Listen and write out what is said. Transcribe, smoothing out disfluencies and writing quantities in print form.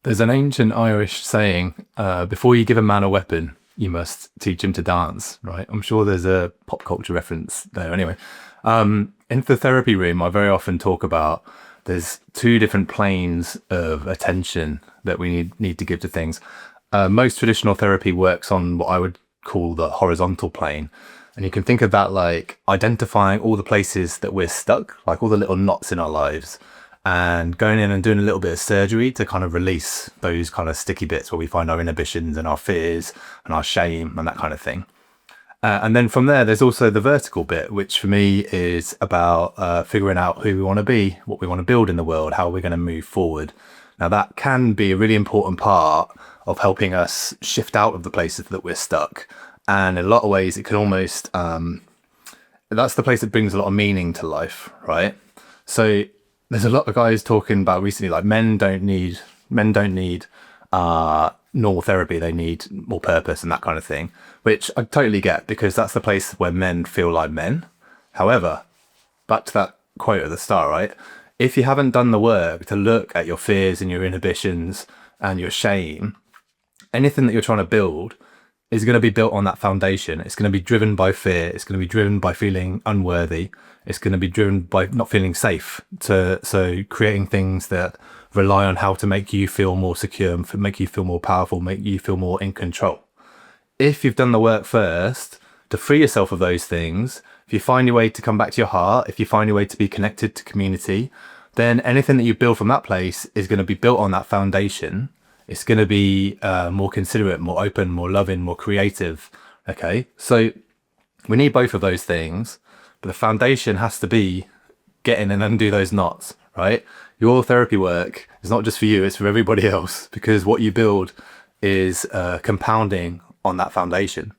There's an ancient Irish saying, before you give a man a weapon, you must teach him to dance, right? I'm sure there's a pop culture reference there. Anyway, in the therapy room, I very often talk about there's two different planes of attention that we need to give to things. Most traditional therapy works on what I would call the horizontal plane. And you can think of that like identifying all the places that we're stuck, like all the little knots in our lives, and going in and doing a little bit of surgery to kind of release those kind of sticky bits where we find our inhibitions and our fears and our shame and that kind of thing. And then from there, there's also the vertical bit, which for me is about figuring out who we want to be, what we want to build in the world, how we're going to move forward. Now, that can be a really important part of helping us shift out of the places that we're stuck. And in a lot of ways, it can almost, that's the place that brings a lot of meaning to life, right? So there's a lot of guys talking about recently, like men don't need normal therapy. They need more purpose and that kind of thing, which I totally get because that's the place where men feel like men. However, back to that quote at the start, right? If you haven't done the work to look at your fears and your inhibitions and your shame, anything that you're trying to build is going to be built on that foundation. It's going to be driven by fear. It's going to be driven by feeling unworthy. It's going to be driven by not feeling safe. So creating things that rely on how to make you feel more secure, make you feel more powerful, make you feel more in control. If you've done the work first to free yourself of those things, if you find your way to come back to your heart, if you find your way to be connected to community, then anything that you build from that place is going to be built on that foundation. It's going to be more considerate, more open, more loving, more creative. Okay, so we need both of those things, but the foundation has to be get in and undo those knots, right? Your therapy work is not just for you, it's for everybody else, because what you build is compounding on that foundation.